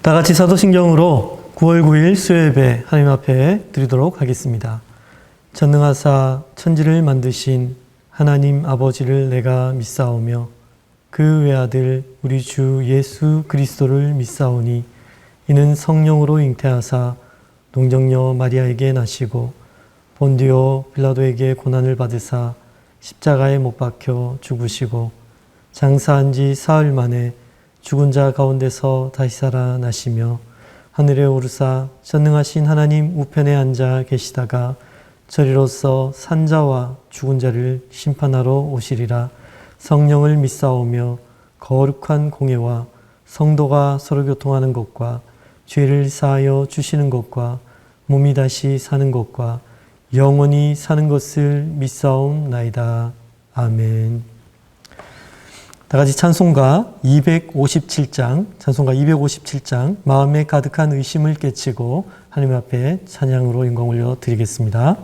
다 같이 사도신경으로 9월 9일 수요예배 하나님 앞에 드리도록 하겠습니다. 전능하사 천지를 만드신 하나님 아버지를 내가 믿사오며 그 외아들 우리 주 예수 그리스도를 믿사오니 이는 성령으로 잉태하사 동정녀 마리아에게 나시고 본디오 빌라도에게 고난을 받으사 십자가에 못 박혀 죽으시고 장사한 지 사흘 만에 죽은 자 가운데서 다시 살아나시며 하늘에 오르사 전능하신 하나님 우편에 앉아 계시다가 저리로서 산자와 죽은 자를 심판하러 오시리라. 성령을 믿사오며 거룩한 공예와 성도가 서로 교통하는 것과 죄를 사하여 주시는 것과 몸이 다시 사는 것과 영원히 사는 것을 믿사옵나이다. 아멘. 다 같이 찬송가 257장 마음에 가득한 의심을 깨치고 하나님 앞에 찬양으로 영광 올려 드리겠습니다.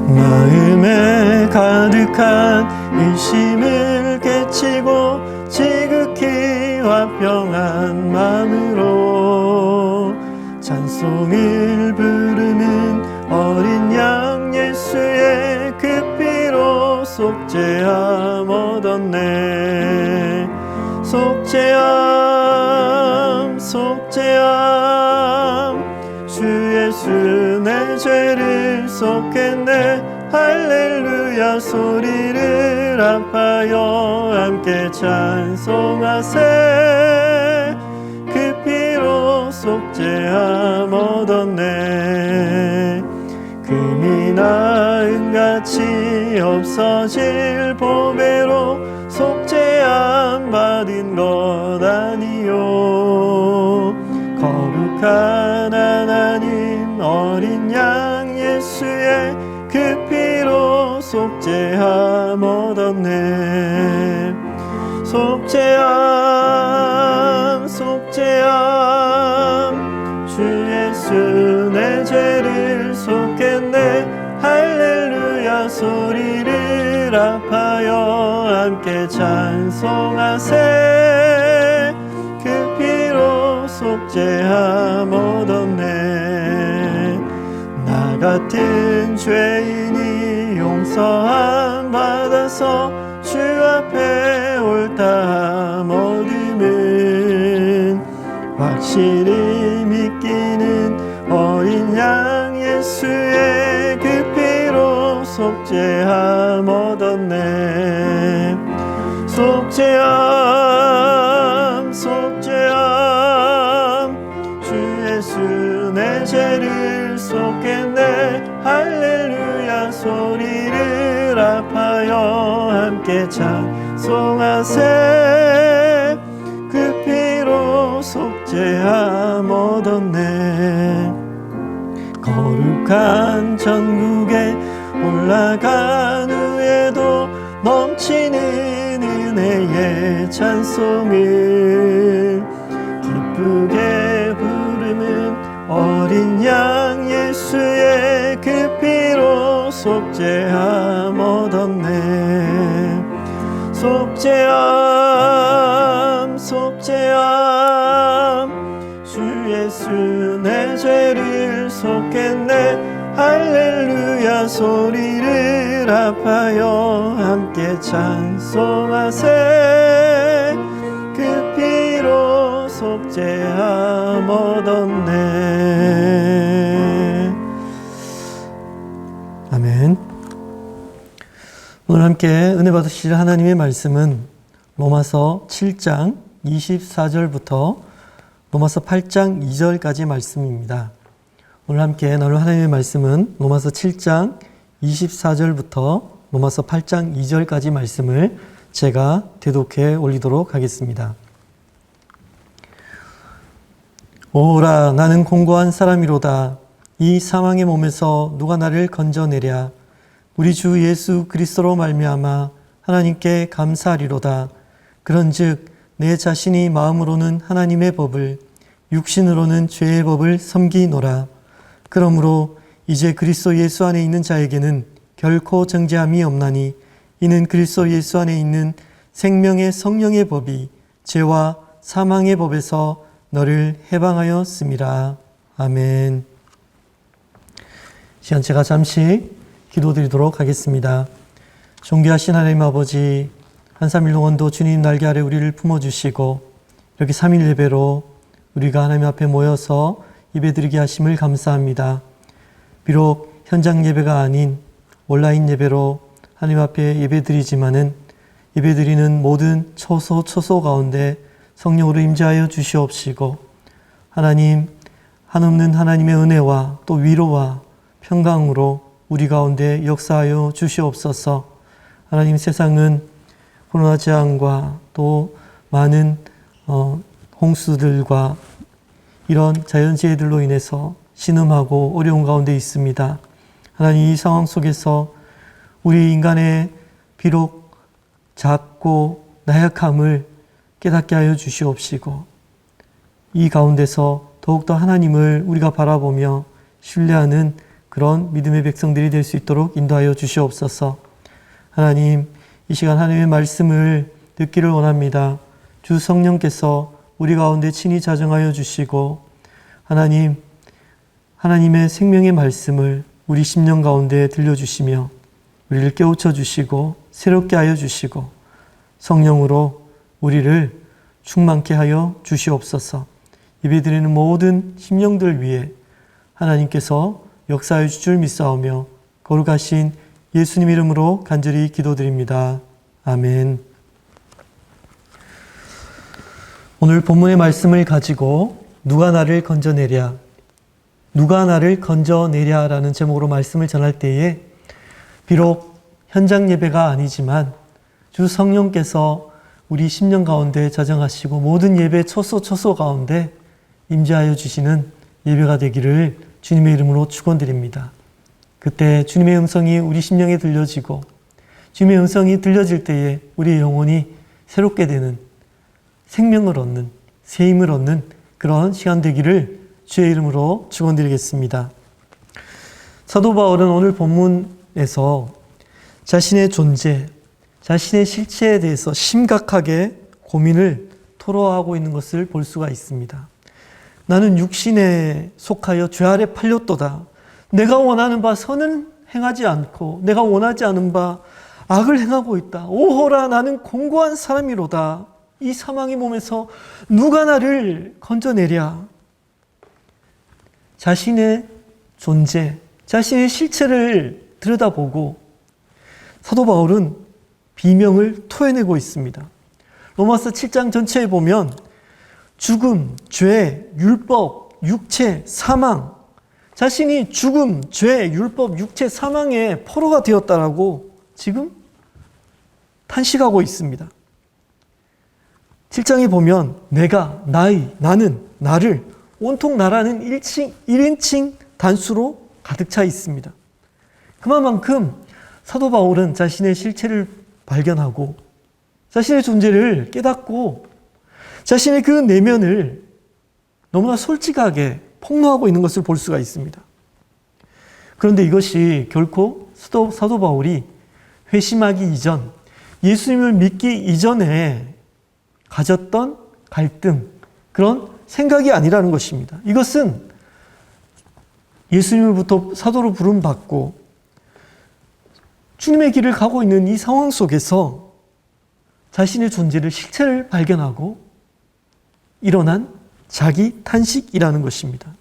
마음에 가득한 의심을 깨치고 지극히 화평한 마음으로 찬송을 부르는 어린 양 예수의 그 피로 속죄함 얻었네. 속죄함 주 예수 내 죄를 속했네. 할렐루야 소리를 합하여 함께 찬송하세. 그 피로 속죄함 얻었네. 금이나 은같이 없어질 보배로 속죄함 받은 것 아니요. 거룩한 하나님 어린 양 예수의 그 피로 속죄함 얻었네. 속죄함 주 예수 내 죄를 속했네. 할렐루야 소리를 합하여 함께 찬송하세. 그 피로 속죄함 얻었네. 나 같은 죄인이 용서함 받아서 주 앞에 옳다함 얻음은 확실히 믿기는 어린 양 예수의 그 피로 속죄함 얻었네. 속죄함 주 예수 내 죄를 속했네. 할렐루야 소리를 합하여 함께 찬송하세. 그 피로 속죄함 얻었네. 거룩한 천국에 올라간 후에도 넘치는 은혜의 찬송을 기쁘게 부르는 어린 양 예수의 그 피로 속죄함 얻었네. 속죄함 주 예수 내 죄를 속했네. 할렐루야 소리를 합하여 함께 찬송하세. 그 피로 속죄함 얻었네. 아멘. 오늘 함께 은혜 받으실 하나님의 말씀은 로마서 7장 24절부터 로마서 8장 2절까지 말씀입니다. 오늘 함께 나눌 하나님의 말씀은 로마서 7장 24절부터 로마서 8장 2절까지 말씀을 제가 대독해 올리도록 하겠습니다. 오라 나는 공고한 사람이로다. 이 사망의 몸에서 누가 나를 건져내랴. 우리 주 예수 그리스도로 말미암아 하나님께 감사하리로다. 그런즉 내 자신이 마음으로는 하나님의 법을 육신으로는 죄의 법을 섬기노라. 그러므로 이제 그리스도 예수 안에 있는 자에게는 결코 정죄함이 없나니 이는 그리스도 예수 안에 있는 생명의 성령의 법이 죄와 사망의 법에서 너를 해방하였음이라. 아멘. 시간 제가 잠시 기도드리도록 하겠습니다. 존귀하신 하나님 아버지, 한 3일 동안도 주님 날개 아래 우리를 품어주시고 이렇게 3일 예배로 우리가 하나님 앞에 모여서 예배드리게 하심을 감사합니다. 비록 현장 예배가 아닌 온라인 예배로 하나님 앞에 예배드리지만은 예배드리는 모든 초소 가운데 성령으로 임재하여 주시옵시고 하나님, 한없는 하나님의 은혜와 또 위로와 평강으로 우리 가운데 역사하여 주시옵소서. 하나님, 세상은 코로나 재앙과 또 많은 홍수들과 이런 자연재해들로 인해서 신음하고 어려운 가운데 있습니다. 하나님, 이 상황 속에서 우리 인간의 비록 작고 나약함을 깨닫게 하여 주시옵시고 이 가운데서 더욱더 하나님을 우리가 바라보며 신뢰하는 그런 믿음의 백성들이 될 수 있도록 인도하여 주시옵소서. 하나님, 이 시간 하나님의 말씀을 듣기를 원합니다. 주 성령께서 우리 가운데 친히 자정하여 주시고 하나님, 하나님의 생명의 말씀을 우리 심령 가운데 들려주시며 우리를 깨우쳐 주시고 새롭게 하여 주시고 성령으로 우리를 충만케 하여 주시옵소서. 예배드리는 모든 심령들 위해 하나님께서 역사해 주실 줄 믿사오며 거룩하신 예수님 이름으로 간절히 기도드립니다. 아멘. 오늘 본문의 말씀을 가지고 누가 나를 건져내랴, 누가 나를 건져내랴라는 제목으로 말씀을 전할 때에 비록 현장 예배가 아니지만 주 성령께서 우리 심령 가운데 자정하시고 모든 예배 초소 가운데 임재하여 주시는 예배가 되기를 주님의 이름으로 축원드립니다. 그때 주님의 음성이 우리 심령에 들려지고 주님의 음성이 들려질 때에 우리의 영혼이 새롭게 되는 생명을 얻는 새 힘을 얻는 그런 시간 되기를 주의 이름으로 축원드리겠습니다. 사도 바울은 오늘 본문에서 자신의 존재, 자신의 실체에 대해서 심각하게 고민을 토로하고 있는 것을 볼 수가 있습니다. 나는 육신에 속하여 죄 아래 팔렸도다. 내가 원하는 바 선은 행하지 않고 내가 원하지 않은 바 악을 행하고 있다. 오호라, 나는 공고한 사람이로다. 이 사망의 몸에서 누가 나를 건져내랴. 자신의 존재, 자신의 실체를 들여다보고 사도 바울은 비명을 토해내고 있습니다. 로마서 7장 전체에 보면 죽음, 죄, 율법, 육체, 사망, 자신이 죽음, 죄, 율법, 육체, 사망의 포로가 되었다라고 지금 탄식하고 있습니다. 7장에 보면 내가, 나는, 나를 온통 나라는 1인칭 단수로 가득 차 있습니다. 그만큼 사도 바울은 자신의 실체를 발견하고 자신의 존재를 깨닫고 자신의 그 내면을 너무나 솔직하게 폭로하고 있는 것을 볼 수가 있습니다. 그런데 이것이 결코 사도 바울이 회심하기 이전, 예수님을 믿기 이전에 가졌던 갈등, 그런 생각이 아니라는 것입니다. 이것은 예수님으로부터 사도로 부름받고 주님의 길을 가고 있는 이 상황 속에서 자신의 존재를, 실체를 발견하고 일어난 자기 탄식이라는 것입니다.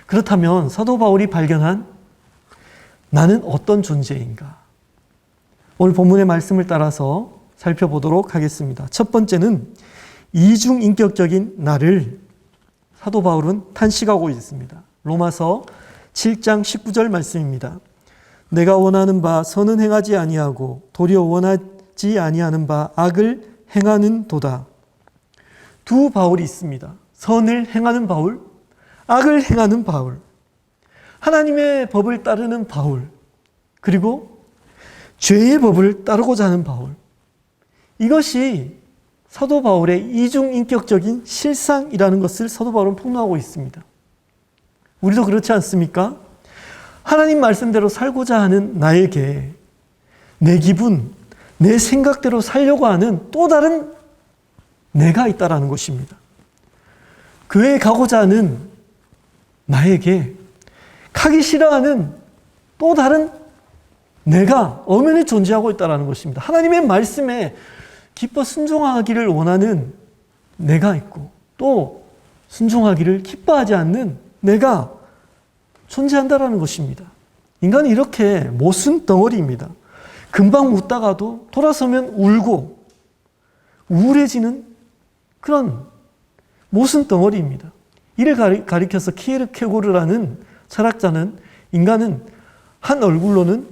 그렇다면 사도 바울이 발견한 나는 어떤 존재인가? 오늘 본문의 말씀을 따라서 살펴보도록 하겠습니다. 첫 번째는 이중인격적인 나를 사도 바울은 탄식하고 있습니다. 로마서 7장 19절 말씀입니다. 내가 원하는 바 선은 행하지 아니하고 도리어 원하지 아니하는 바 악을 행하는 도다. 두 바울이 있습니다. 선을 행하는 바울, 악을 행하는 바울. 하나님의 법을 따르는 바울, 그리고 죄의 법을 따르고자 하는 바울. 이것이 사도 바울의 이중인격적인 실상이라는 것을 사도 바울은 폭로하고 있습니다. 우리도 그렇지 않습니까? 하나님 말씀대로 살고자 하는 나에게 내 기분, 내 생각대로 살려고 하는 또 다른 내가 있다라는 것입니다. 교회에 가고자 하는 나에게 가기 싫어하는 또 다른 내가 엄연히 존재하고 있다는 것입니다. 하나님의 말씀에 기뻐 순종하기를 원하는 내가 있고 또 순종하기를 기뻐하지 않는 내가 존재한다는 것입니다. 인간은 이렇게 모순 덩어리입니다. 금방 웃다가도 돌아서면 울고 우울해지는 그런 모순 덩어리입니다. 이를 가리켜서 키에르케고르라는 철학자는 인간은 한 얼굴로는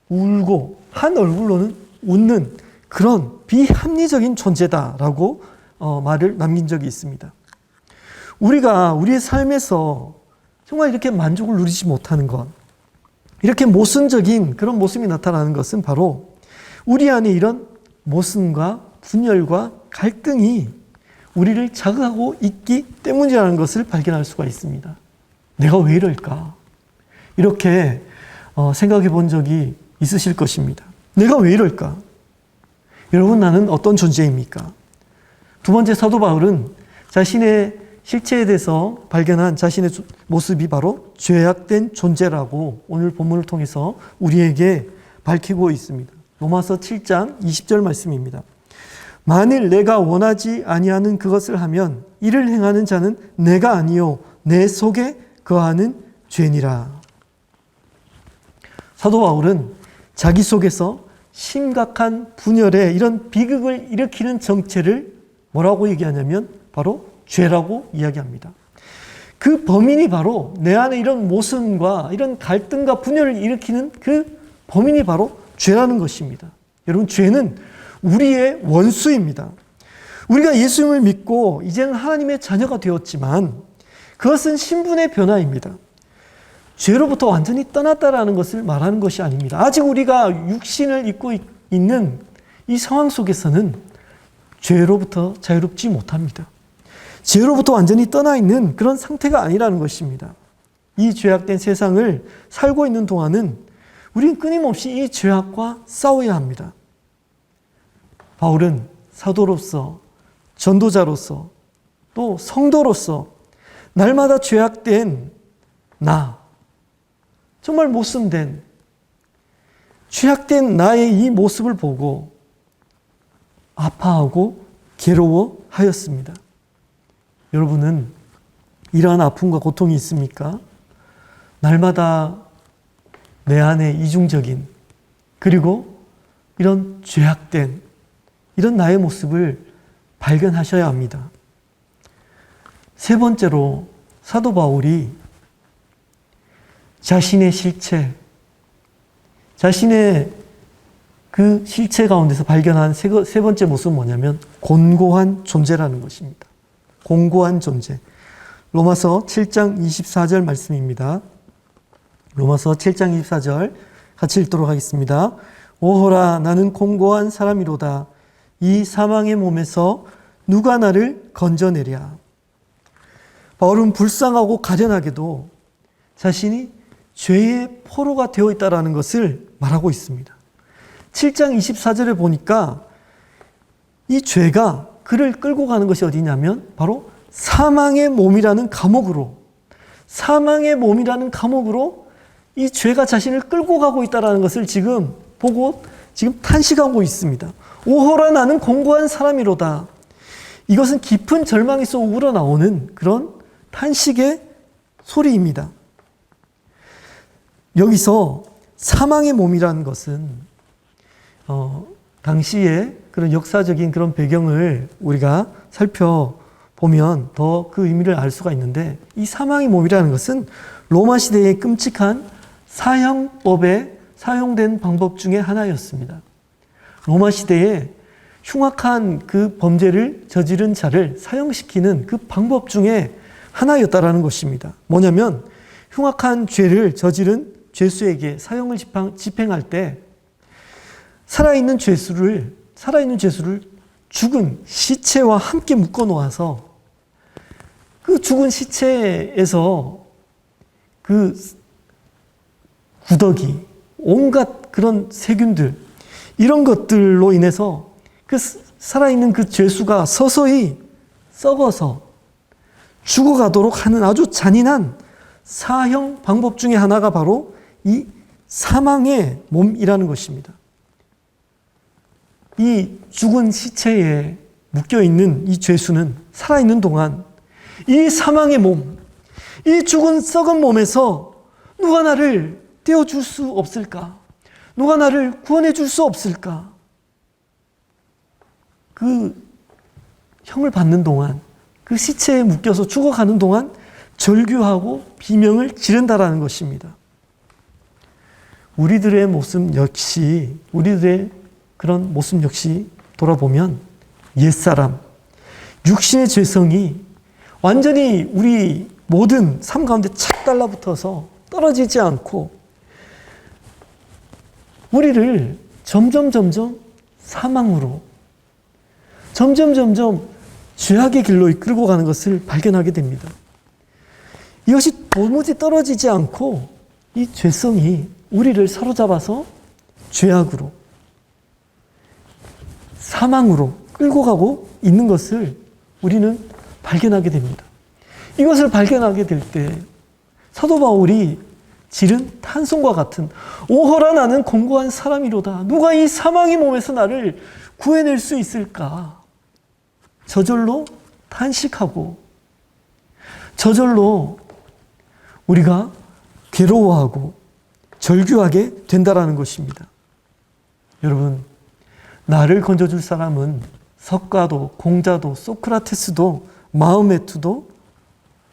울고 한 얼굴로는 웃는 그런 비합리적인 존재다라고 말을 남긴 적이 있습니다. 우리가 우리의 삶에서 정말 이렇게 만족을 누리지 못하는 것, 이렇게 모순적인 그런 모습이 나타나는 것은 바로 우리 안에 이런 모순과 분열과 갈등이 우리를 자극하고 있기 때문이라는 것을 발견할 수가 있습니다. 내가 왜 이럴까? 이렇게 생각해 본 적이 있으실 것입니다. 내가 왜 이럴까? 여러분, 나는 어떤 존재입니까? 두 번째, 사도 바울은 자신의 실체에 대해서 발견한 자신의 모습이 바로 죄악된 존재라고 오늘 본문을 통해서 우리에게 밝히고 있습니다. 로마서 7장 20절 말씀입니다. 만일 내가 원하지 아니하는 그것을 하면 이를 행하는 자는 내가 아니요 내 속에 거하는 죄니라. 사도 바울은 자기 속에서 심각한 분열의 이런 비극을 일으키는 정체를 뭐라고 얘기하냐면 바로 죄라고 이야기합니다. 그 범인이 바로 내 안에 이런 모순과 이런 갈등과 분열을 일으키는 그 범인이 바로 죄라는 것입니다. 여러분, 죄는 우리의 원수입니다. 우리가 예수님을 믿고 이제는 하나님의 자녀가 되었지만 그것은 신분의 변화입니다. 죄로부터 완전히 떠났다라는 것을 말하는 것이 아닙니다. 아직 우리가 육신을 입고 있는 이 상황 속에서는 죄로부터 자유롭지 못합니다. 죄로부터 완전히 떠나 있는 그런 상태가 아니라는 것입니다. 이 죄악된 세상을 살고 있는 동안은 우리는 끊임없이 이 죄악과 싸워야 합니다. 바울은 사도로서, 전도자로서, 또 성도로서 날마다 죄악된 나, 정말 모순된 죄악된 나의 이 모습을 보고 아파하고 괴로워하였습니다. 여러분은 이러한 아픔과 고통이 있습니까? 날마다 내 안에 이중적인 그리고 이런 죄악된 이런 나의 모습을 발견하셔야 합니다. 세 번째로 사도 바울이 자신의 실체, 자신의 그 실체 가운데서 발견한 세 번째 모습은 뭐냐면 곤고한 존재라는 것입니다. 곤고한 존재. 로마서 7장 24절 말씀입니다. 로마서 7장 24절 같이 읽도록 하겠습니다. 오호라, 나는 곤고한 사람이로다. 이 사망의 몸에서 누가 나를 건져내랴. 바울은 불쌍하고 가련하게도 자신이 죄의 포로가 되어 있다는 것을 말하고 있습니다. 7장 24절에 보니까 이 죄가 그를 끌고 가는 것이 어디냐면 바로 사망의 몸이라는 감옥으로, 사망의 몸이라는 감옥으로 이 죄가 자신을 끌고 가고 있다는 것을 지금 보고 지금 탄식하고 있습니다. 오호라, 나는 곤고한 사람이로다. 이것은 깊은 절망에서 우러나오는 그런 탄식의 소리입니다. 여기서 사망의 몸이라는 것은 당시의 그런 역사적인 그런 배경을 우리가 살펴보면 더 그 의미를 알 수가 있는데, 이 사망의 몸이라는 것은 로마 시대의 끔찍한 사형법에 사용된 방법 중에 하나였습니다. 로마 시대에 흉악한 그 범죄를 저지른 자를 사형시키는 그 방법 중에 하나였다라는 것입니다. 뭐냐면 흉악한 죄를 저지른 죄수에게 사형을 집행할 때 살아있는 죄수를 죽은 시체와 함께 묶어 놓아서 그 죽은 시체에서 그 구더기, 온갖 그런 세균들, 이런 것들로 인해서 그 살아있는 그 죄수가 서서히 썩어서 죽어가도록 하는 아주 잔인한 사형 방법 중에 하나가 바로 이 사망의 몸이라는 것입니다. 이 죽은 시체에 묶여있는 이 죄수는 살아있는 동안 이 사망의 몸, 이 죽은 썩은 몸에서 누가 나를 떼어줄 수 없을까? 누가 나를 구원해 줄 수 없을까? 그 형을 받는 동안, 그 시체에 묶여서 죽어가는 동안 절규하고 비명을 지른다라는 것입니다. 우리들의 모습 역시, 우리들의 그런 모습 역시 돌아보면 옛사람, 육신의 죄성이 완전히 우리 모든 삶 가운데 착 달라붙어서 떨어지지 않고 우리를 점점 사망으로, 점점 죄악의 길로 이끌고 가는 것을 발견하게 됩니다. 이것이 도무지 떨어지지 않고 이 죄성이 우리를 사로잡아서 죄악으로, 사망으로 끌고 가고 있는 것을 우리는 발견하게 됩니다. 이것을 발견하게 될 때 사도 바울이 지른 탄송과 같은 오호라 나는 공고한 사람이로다. 누가 이 사망의 몸에서 나를 구해낼 수 있을까? 저절로 탄식하고 저절로 우리가 괴로워하고 절규하게 된다라는 것입니다. 여러분, 나를 건져줄 사람은 석가도, 공자도, 소크라테스도, 마흐메트도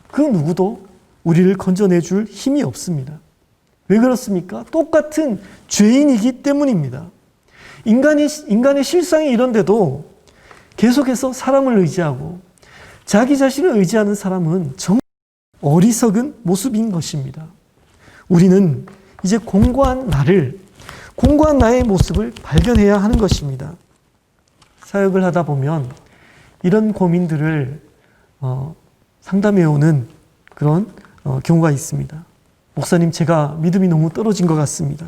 그 누구도 우리를 건져내줄 힘이 없습니다. 왜 그렇습니까? 똑같은 죄인이기 때문입니다. 인간의 실상이 이런데도 계속해서 사람을 의지하고 자기 자신을 의지하는 사람은 정말 어리석은 모습인 것입니다. 우리는 이제 공고한 나의 모습을 발견해야 하는 것입니다. 사역을 하다 보면 이런 고민들을 상담해오는 그런 경우가 있습니다. 목사님, 제가 믿음이 너무 떨어진 것 같습니다.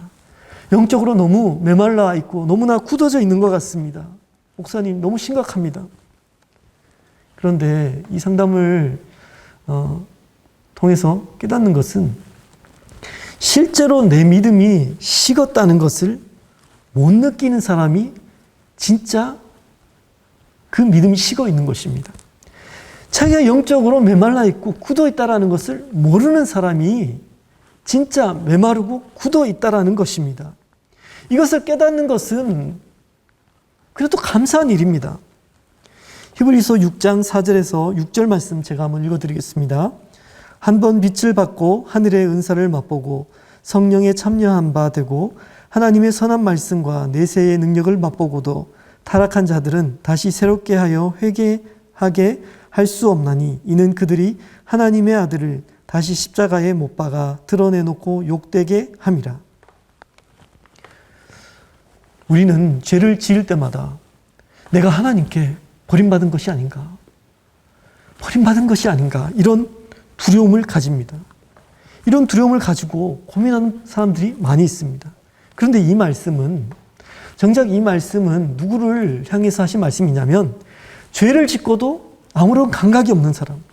영적으로 너무 메말라 있고 너무나 굳어져 있는 것 같습니다. 목사님, 너무 심각합니다. 그런데 이 상담을 통해서 깨닫는 것은 실제로 내 믿음이 식었다는 것을 못 느끼는 사람이 진짜 그 믿음이 식어 있는 것입니다. 자기가 영적으로 메말라 있고 굳어 있다는 것을 모르는 사람이 진짜 메마르고 굳어 있다는 것입니다. 이것을 깨닫는 것은 그래도 감사한 일입니다. 히브리서 6장 4절에서 6절 말씀 제가 한번 읽어드리겠습니다. 한번 빛을 받고 하늘의 은사를 맛보고 성령에 참여한 바 되고 하나님의 선한 말씀과 내세의 능력을 맛보고도 타락한 자들은 다시 새롭게 하여 회개하게 할 수 없나니 이는 그들이 하나님의 아들을 다시 십자가에 못 박아 드러내놓고 욕되게 함이라. 우리는 죄를 지을 때마다 내가 하나님께 버림받은 것이 아닌가, 이런 두려움을 가집니다. 이런 두려움을 가지고 고민하는 사람들이 많이 있습니다. 그런데 이 말씀은, 정작 이 말씀은 누구를 향해서 하신 말씀이냐면 죄를 짓고도 아무런 감각이 없는 사람,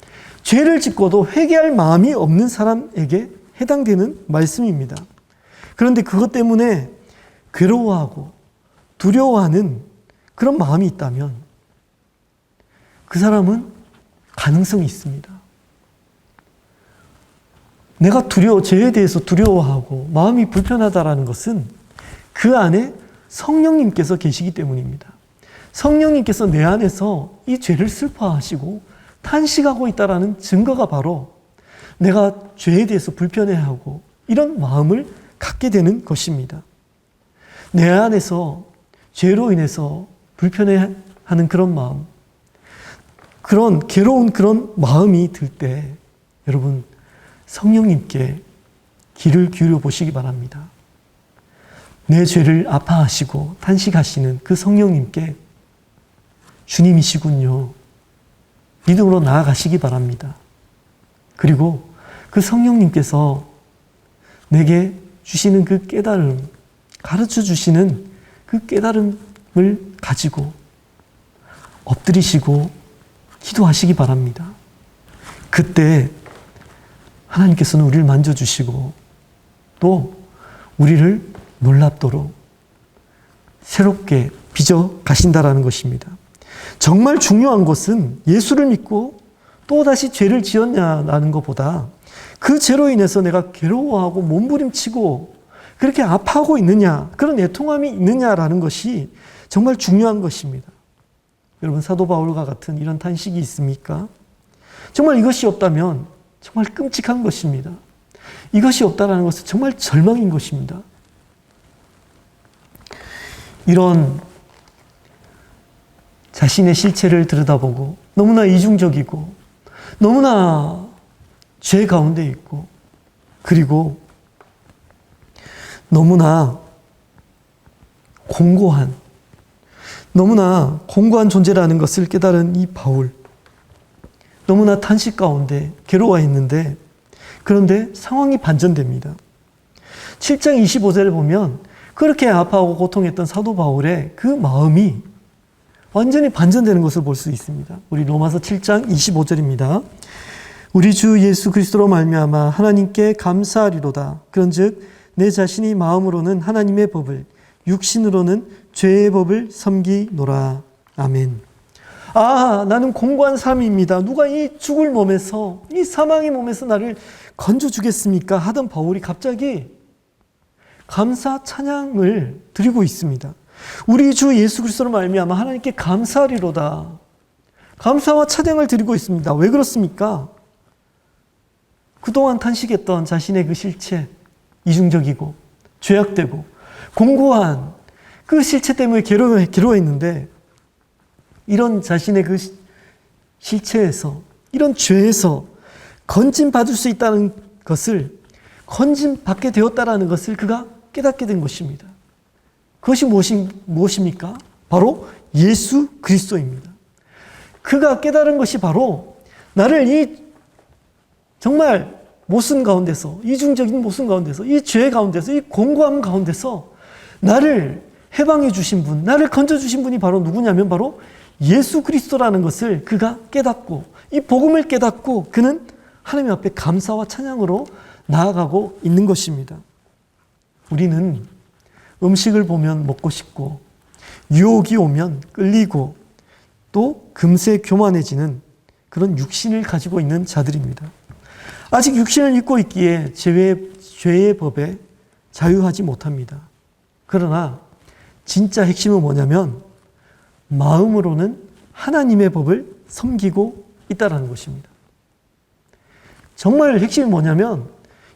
죄를 짓고도 회개할 마음이 없는 사람에게 해당되는 말씀입니다. 그런데 그것 때문에 괴로워하고 두려워하는 그런 마음이 있다면 그 사람은 가능성이 있습니다. 내가 죄에 대해서 두려워하고 마음이 불편하다는 것은 그 안에 성령님께서 계시기 때문입니다. 성령님께서 내 안에서 이 죄를 슬퍼하시고 탄식하고 있다는 증거가 바로 내가 죄에 대해서 불편해하고 이런 마음을 갖게 되는 것입니다. 내 안에서 죄로 인해서 불편해하는 그런 마음, 그런 괴로운 그런 마음이 들 때 여러분, 성령님께 귀를 기울여 보시기 바랍니다. 내 죄를 아파하시고 탄식하시는 그 성령님께 주님이시군요, 믿음으로 나아가시기 바랍니다. 그리고 그 성령님께서 내게 주시는 그 깨달음, 가르쳐 주시는 그 깨달음을 가지고 엎드리시고 기도하시기 바랍니다. 그때 하나님께서는 우리를 만져주시고 또 우리를 놀랍도록 새롭게 빚어 가신다라는 것입니다. 정말 중요한 것은 예수를 믿고 또다시 죄를 지었냐라는 것보다 그 죄로 인해서 내가 괴로워하고 몸부림치고 그렇게 아파하고 있느냐, 그런 애통함이 있느냐라는 것이 정말 중요한 것입니다. 여러분, 사도 바울과 같은 이런 탄식이 있습니까? 정말 이것이 없다면 정말 끔찍한 것입니다. 이것이 없다라는 것은 정말 절망인 것입니다. 이런 자신의 실체를 들여다보고 너무나 이중적이고 너무나 죄 가운데 있고 그리고 너무나 공고한 존재라는 것을 깨달은 이 바울, 너무나 탄식 가운데 괴로워했는데 그런데 상황이 반전됩니다. 7장 25절을 보면 그렇게 아파하고 고통했던 사도 바울의 그 마음이 완전히 반전되는 것을 볼 수 있습니다. 우리 로마서 7장 25절입니다. 우리 주 예수 그리스도로 말미암아 하나님께 감사하리로다. 그런즉 내 자신이 마음으로는 하나님의 법을, 육신으로는 죄의 법을 섬기노라. 아멘. 나는 공고한 삶입니다. 누가 이 죽을 몸에서, 이 사망의 몸에서 나를 건져주겠습니까? 하던 바울이 갑자기 감사 찬양을 드리고 있습니다. 우리 주 예수 그리스도로 말미암아 하나님께 감사하리로다. 감사와 찬양을 드리고 있습니다. 왜 그렇습니까? 그동안 탄식했던 자신의 그 실체, 이중적이고 죄악되고 공고한 그 실체 때문에 괴로워했는데 이런 자신의 그 실체에서, 이런 죄에서 건진받을 수 있다는 것을, 건진받게 되었다는 것을 그가 깨닫게 된 것입니다. 그것이 무엇입니까? 바로 예수 그리스도입니다. 그가 깨달은 것이 바로 나를 이 정말 모순 가운데서, 이중적인 모순 가운데서, 이 죄 가운데서, 이 공고함 가운데서 나를 해방해 주신 분, 나를 건져 주신 분이 바로 누구냐면 바로 예수 그리스도라는 것을 그가 깨닫고, 이 복음을 깨닫고 그는 하나님 앞에 감사와 찬양으로 나아가고 있는 것입니다. 우리는 음식을 보면 먹고 싶고 유혹이 오면 끌리고 또 금세 교만해지는 그런 육신을 가지고 있는 자들입니다. 아직 육신을 입고 있기에 죄의 법에 자유하지 못합니다. 그러나 진짜 핵심은 뭐냐면 마음으로는 하나님의 법을 섬기고 있다는 것입니다. 정말 핵심이 뭐냐면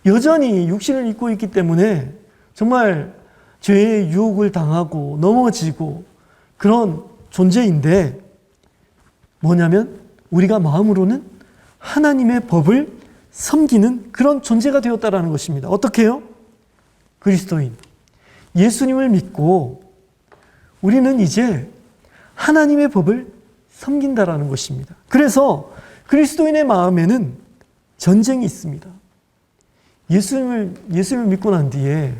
여전히 육신을 입고 있기 때문에 정말 죄의 유혹을 당하고 넘어지고 그런 존재인데 뭐냐면 우리가 마음으로는 하나님의 법을 섬기는 그런 존재가 되었다는 것입니다. 어떻게 해요? 그리스도인, 예수님을 믿고 우리는 이제 하나님의 법을 섬긴다라는 것입니다. 그래서 그리스도인의 마음에는 전쟁이 있습니다. 예수님을 믿고 난 뒤에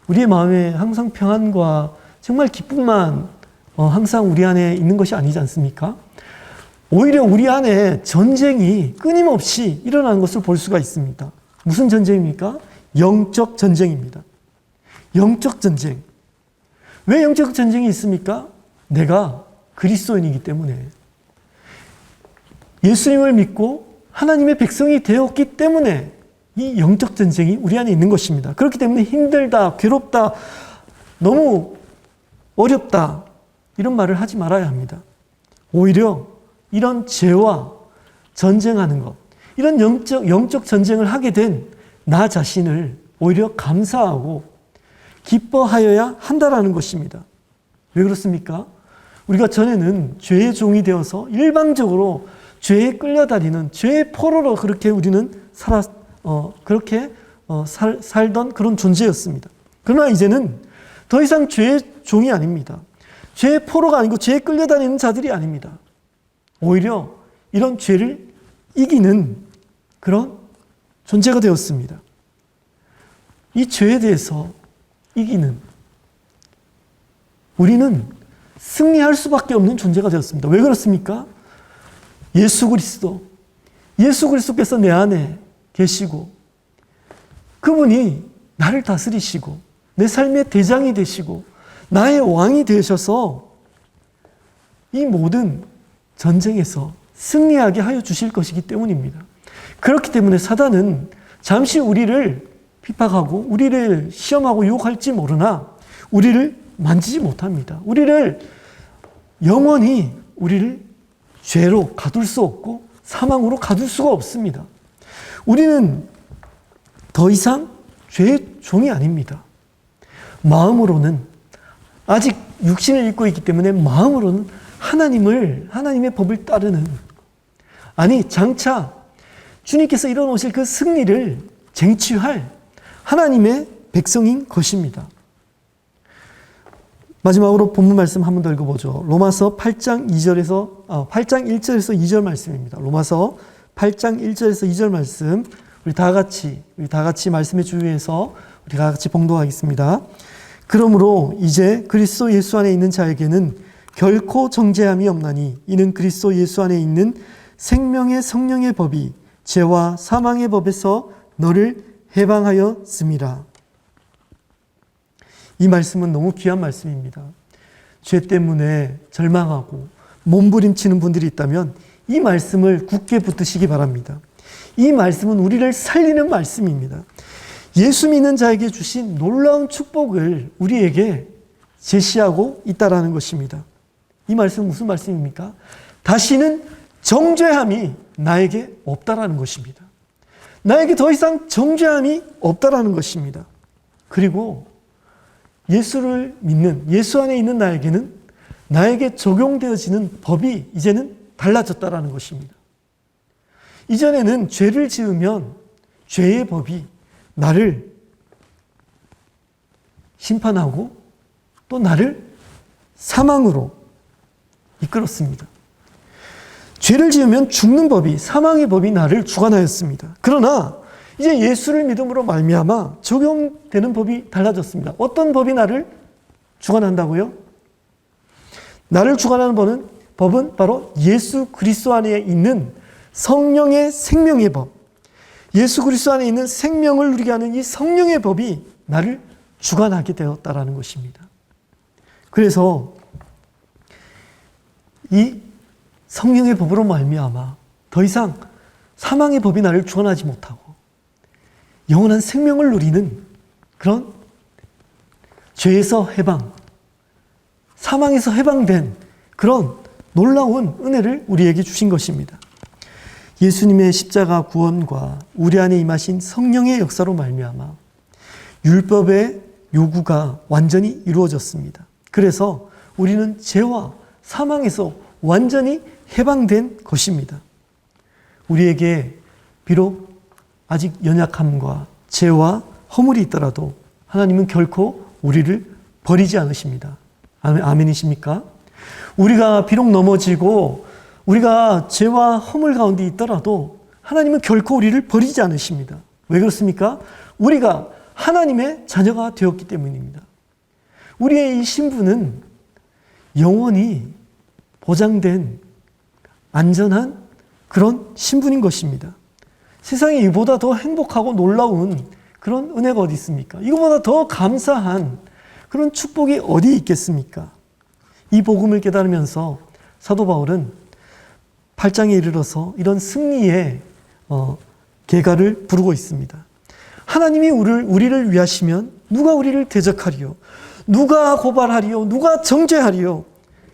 우리의 마음에 항상 평안과 정말 기쁨만 항상 우리 안에 있는 것이 아니지 않습니까? 오히려 우리 안에 전쟁이 끊임없이 일어나는 것을 볼 수가 있습니다. 무슨 전쟁입니까? 영적 전쟁입니다. 영적 전쟁. 왜 영적 전쟁이 있습니까? 내가 그리스도인이기 때문에, 예수님을 믿고 하나님의 백성이 되었기 때문에 이 영적 전쟁이 우리 안에 있는 것입니다. 그렇기 때문에 힘들다, 괴롭다, 너무 어렵다 이런 말을 하지 말아야 합니다. 오히려 이런 죄와 전쟁하는 것, 이런 영적 전쟁을 하게 된 나 자신을 오히려 감사하고 기뻐하여야 한다라는 것입니다. 왜 그렇습니까? 우리가 전에는 죄의 종이 되어서 일방적으로 죄에 끌려다니는 죄의 포로로 그렇게 우리는 살던 그런 존재였습니다. 그러나 이제는 더 이상 죄의 종이 아닙니다. 죄의 포로가 아니고 죄에 끌려다니는 자들이 아닙니다. 오히려 이런 죄를 이기는 그런 존재가 되었습니다. 이 죄에 대해서 이기는, 우리는 승리할 수밖에 없는 존재가 되었습니다. 왜 그렇습니까? 예수 그리스도께서 내 안에 계시고 그분이 나를 다스리시고 내 삶의 대장이 되시고 나의 왕이 되셔서 이 모든 전쟁에서 승리하게 하여 주실 것이기 때문입니다. 그렇기 때문에 사단은 잠시 우리를 핍박하고 우리를 시험하고 유혹할지 모르나 우리를 만지지 못합니다. 영원히 우리를 죄로 가둘 수 없고 사망으로 가둘 수가 없습니다. 우리는 더 이상 죄의 종이 아닙니다. 마음으로는 아직 육신을 입고 있기 때문에 마음으로는 하나님의 법을 따르는, 장차 주님께서 이뤄놓으실 그 승리를 쟁취할 하나님의 백성인 것입니다. 마지막으로 본문 말씀 한 번 더 읽어보죠. 로마서 8장 1절에서 2절 말씀입니다. 로마서 8장 1절에서 2절 말씀, 우리 다 같이 말씀의 주위에서 우리 다 같이 봉독하겠습니다. 그러므로 이제 그리스도 예수 안에 있는 자에게는 결코 정죄함이 없나니 이는 그리스도 예수 안에 있는 생명의 성령의 법이 죄와 사망의 법에서 너를 해방하였음이라. 이 말씀은 너무 귀한 말씀입니다. 죄 때문에 절망하고 몸부림치는 분들이 있다면 이 말씀을 굳게 붙드시기 바랍니다. 이 말씀은 우리를 살리는 말씀입니다. 예수 믿는 자에게 주신 놀라운 축복을 우리에게 제시하고 있다라는 것입니다. 이 말씀은 무슨 말씀입니까? 다시는 정죄함이 나에게 없다라는 것입니다. 나에게 더 이상 정죄함이 없다라는 것입니다. 그리고 예수를 믿는, 예수 안에 있는 나에게는 나에게 적용되어지는 법이 이제는 달라졌다라는 것입니다. 이전에는 죄를 지으면 죄의 법이 나를 심판하고 또 나를 사망으로 이끌었습니다. 죄를 지으면 죽는 법이, 사망의 법이 나를 주관하였습니다. 그러나 이제 예수를 믿음으로 말미암아 적용되는 법이 달라졌습니다. 어떤 법이 나를 주관한다고요? 나를 주관하는 법은 바로 예수 그리스도 안에 있는 성령의 생명의 법, 예수 그리스도 안에 있는 생명을 누리게 하는 이 성령의 법이 나를 주관하게 되었다라는 것입니다. 그래서 이 성령의 법으로 말미암아 더 이상 사망의 법이 나를 주관하지 못하고 영원한 생명을 누리는 그런 죄에서 해방, 사망에서 해방된 그런 놀라운 은혜를 우리에게 주신 것입니다. 예수님의 십자가 구원과 우리 안에 임하신 성령의 역사로 말미암아 율법의 요구가 완전히 이루어졌습니다. 그래서 우리는 죄와 사망에서 완전히 해방된 것입니다. 우리에게 비록 아직 연약함과 죄와 허물이 있더라도 하나님은 결코 우리를 버리지 않으십니다. 아멘이십니까? 우리가 비록 넘어지고 우리가 죄와 허물 가운데 있더라도 하나님은 결코 우리를 버리지 않으십니다. 왜 그렇습니까? 우리가 하나님의 자녀가 되었기 때문입니다. 우리의 이 신분은 영원히 보장된 안전한 그런 신분인 것입니다. 세상에 이보다 더 행복하고 놀라운 그런 은혜가 어디 있습니까? 이거보다 더 감사한 그런 축복이 어디 있겠습니까? 이 복음을 깨달으면서 사도 바울은 8장에 이르러서 이런 승리의 계가를 부르고 있습니다. 하나님이 우리를 위하시면 누가 우리를 대적하리요? 누가 고발하리요? 누가 정죄하리요?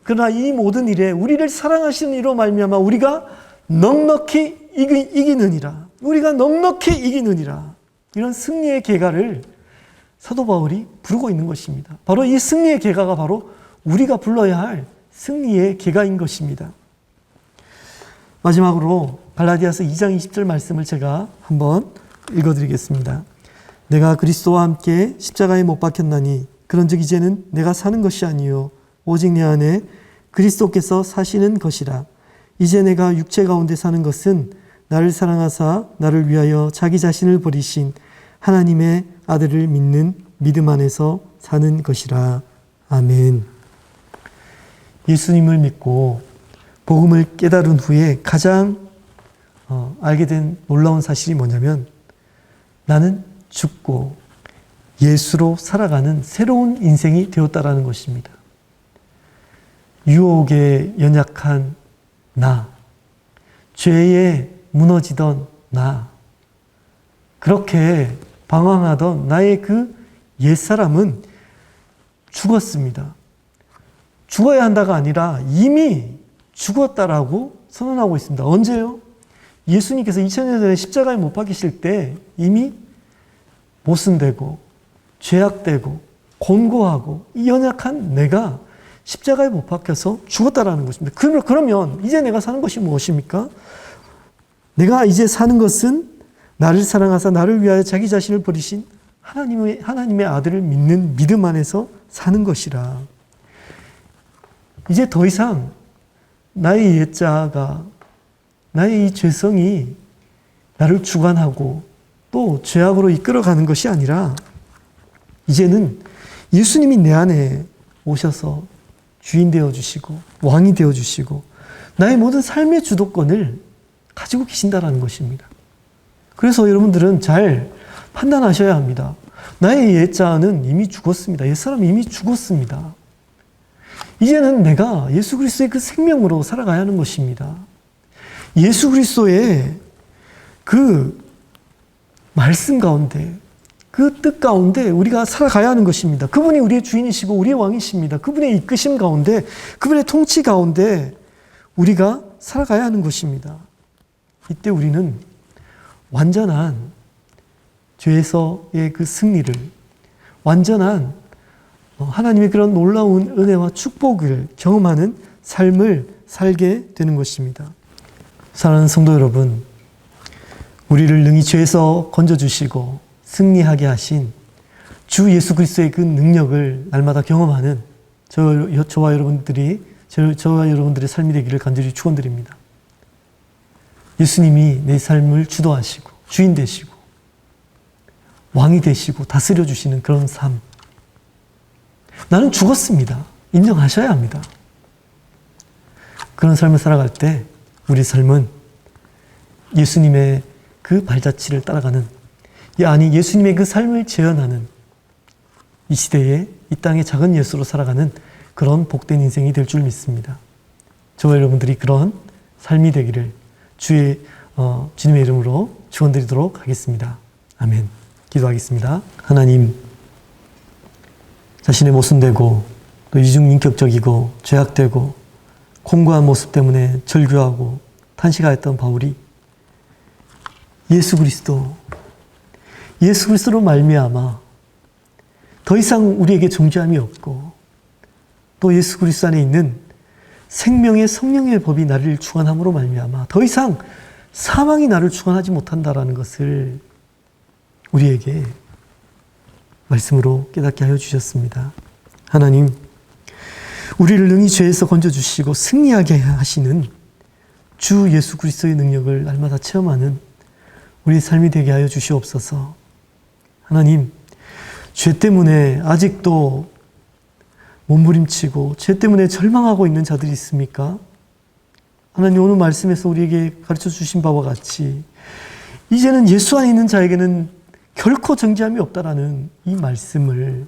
그러나 이 모든 일에 우리를 사랑하시는 이로 말미암아 우리가 넉넉히 이기느니라. 우리가 넉넉히 이기느니라. 이런 승리의 계가를 사도 바울이 부르고 있는 것입니다. 바로 이 승리의 계가가 바로 우리가 불러야 할 승리의 계가인 것입니다. 마지막으로 갈라디아서 2장 20절 말씀을 제가 한번 읽어드리겠습니다. 내가 그리스도와 함께 십자가에 못 박혔나니 그런즉 이제는 내가 사는 것이 아니요 오직 내 안에 그리스도께서 사시는 것이라. 이제 내가 육체 가운데 사는 것은 나를 사랑하사 나를 위하여 자기 자신을 버리신 하나님의 아들을 믿는 믿음 안에서 사는 것이라. 아멘. 예수님을 믿고 복음을 깨달은 후에 가장 알게 된 놀라운 사실이 뭐냐면 나는 죽고 예수로 살아가는 새로운 인생이 되었다라는 것입니다. 유혹에 연약한 나, 죄에 무너지던 나, 그렇게 방황하던 나의 그 옛사람은 죽었습니다. 죽어야 한다가 아니라 이미 죽었다라고 선언하고 있습니다. 언제요? 예수님께서 2000년 전에 십자가에 못 박히실 때 이미 모순되고 죄악되고 곤고하고 이 연약한 내가 십자가에 못 박혀서 죽었다라는 것입니다. 그러면 이제 내가 사는 것이 무엇입니까? 내가 이제 사는 것은 나를 사랑하사 나를 위하여 자기 자신을 버리신 하나님의 아들을 믿는 믿음 안에서 사는 것이라. 이제 더 이상 나의 옛자가, 나의 이 죄성이 나를 주관하고 또 죄악으로 이끌어가는 것이 아니라 이제는 예수님이 내 안에 오셔서 주인 되어주시고 왕이 되어주시고 나의 모든 삶의 주도권을 가지고 계신다라는 것입니다. 그래서 여러분들은 잘 판단하셔야 합니다. 나의 옛자는 이미 죽었습니다. 옛사람이 이미 죽었습니다. 이제는 내가 예수 그리스도의 그 생명으로 살아가야 하는 것입니다. 예수 그리스도의 그 말씀 가운데, 그 뜻 가운데 우리가 살아가야 하는 것입니다. 그분이 우리의 주인이시고 우리의 왕이십니다. 그분의 이끄심 가운데, 그분의 통치 가운데 우리가 살아가야 하는 것입니다. 이때 우리는 완전한 죄에서의 그 승리를, 완전한 하나님의 그런 놀라운 은혜와 축복을 경험하는 삶을 살게 되는 것입니다. 사랑하는 성도 여러분, 우리를 능히 죄에서 건져주시고 승리하게 하신 주 예수 그리스도의 그 능력을 날마다 경험하는 저와 여러분들의 삶이 되기를 간절히 축원드립니다. 예수님이 내 삶을 주도하시고 주인 되시고 왕이 되시고 다스려 주시는 그런 삶. 나는 죽었습니다. 인정하셔야 합니다. 그런 삶을 살아갈 때 우리 삶은 예수님의 그 발자취를 따라가는, 예수님의 그 삶을 재현하는 이 시대에 이 땅의 작은 예수로 살아가는 그런 복된 인생이 될 줄 믿습니다. 저와 여러분들이 그런 삶이 되기를 주님의 이름으로 축원드리도록 하겠습니다. 아멘. 기도하겠습니다. 하나님, 자신의 모순되고 또 이중인격적이고 죄악되고 곤고한 모습 때문에 절규하고 탄식하였던 바울이 예수 그리스도로 말미암아 더 이상 우리에게 정죄함이 없고 또 예수 그리스도 안에 있는 생명의 성령의 법이 나를 주관함으로 말미암아 더 이상 사망이 나를 주관하지 못한다라는 것을 우리에게 말씀으로 깨닫게 하여 주셨습니다. 하나님, 우리를 능히 죄에서 건져주시고 승리하게 하시는 주 예수 그리스도의 능력을 날마다 체험하는 우리의 삶이 되게 하여 주시옵소서. 하나님, 죄 때문에 아직도 몸부림치고 죄 때문에 절망하고 있는 자들이 있습니까? 하나님, 오늘 말씀에서 우리에게 가르쳐 주신 바와 같이 이제는 예수 안에 있는 자에게는 결코 정죄함이 없다라는 이 말씀을,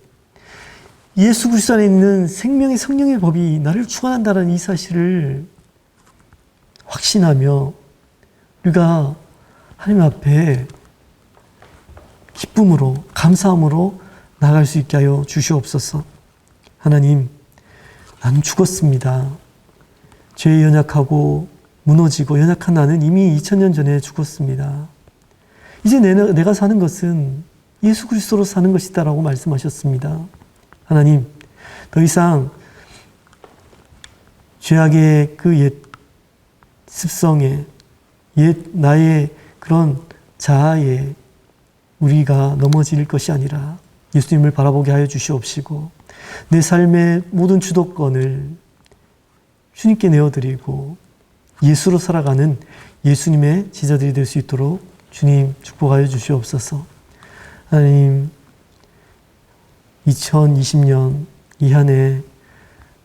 예수 그리스도 안에 있는 생명의 성령의 법이 나를 주관한다는 이 사실을 확신하며 우리가 하나님 앞에 기쁨으로 감사함으로 나아갈 수 있게 하여 주시옵소서. 하나님, 나는 죽었습니다. 죄에 연약하고 무너지고 연약한 나는 이미 2000년 전에 죽었습니다. 이제 내가 사는 것은 예수 그리스도로 사는 것이다라고 말씀하셨습니다. 하나님, 더 이상 죄악의 그 옛 습성에, 옛 나의 그런 자아에 우리가 넘어질 것이 아니라 예수님을 바라보게 하여 주시옵시고 내 삶의 모든 주도권을 주님께 내어드리고 예수로 살아가는 예수님의 제자들이 될 수 있도록 주님 축복하여 주시옵소서. 하나님, 2020년 이 한 해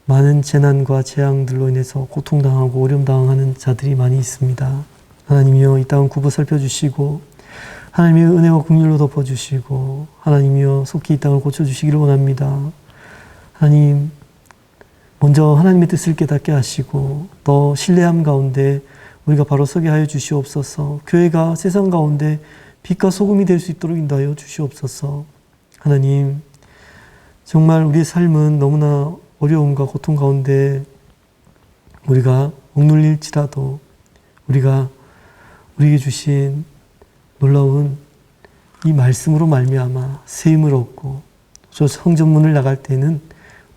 많은 재난과 재앙들로 인해서 고통당하고 어려움당하는 자들이 많이 있습니다. 하나님이여 이 땅을 굽어 살펴주시고 하나님의 은혜와 긍휼로 덮어주시고 하나님이여 속히 이 땅을 고쳐주시기를 원합니다. 하나님 먼저 하나님의 뜻을 깨닫게 하시고 더 신뢰함 가운데 우리가 바로 서게 하여 주시옵소서. 교회가 세상 가운데 빛과 소금이 될 수 있도록 인도하여 주시옵소서. 하나님 정말 우리의 삶은 너무나 어려움과 고통 가운데 우리가 억눌릴지라도 우리가 우리에게 주신 놀라운 이 말씀으로 말미암아 새 힘을 얻고 저 성전문을 나갈 때는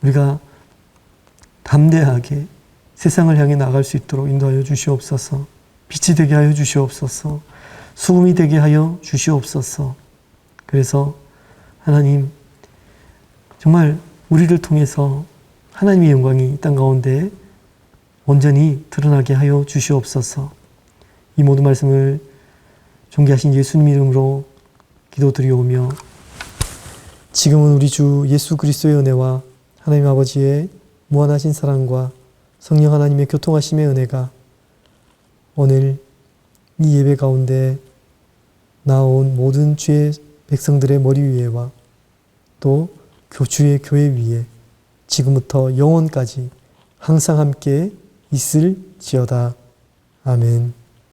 우리가 담대하게 세상을 향해 나갈 수 있도록 인도하여 주시옵소서. 빛이 되게 하여 주시옵소서. 소금이 되게 하여 주시옵소서. 그래서 하나님 정말 우리를 통해서 하나님의 영광이 이 땅 가운데 온전히 드러나게 하여 주시옵소서. 이 모든 말씀을 존귀하신 예수님 이름으로 기도드리오며 지금은 우리 주 예수 그리스도의 은혜와 하나님 아버지의 무한하신 사랑과 성령 하나님의 교통하심의 은혜가 오늘 이 예배 가운데 나온 모든 주의 백성들의 머리 위에와 또 주의 교회 위에 지금부터 영원까지 항상 함께 있을지어다. 아멘.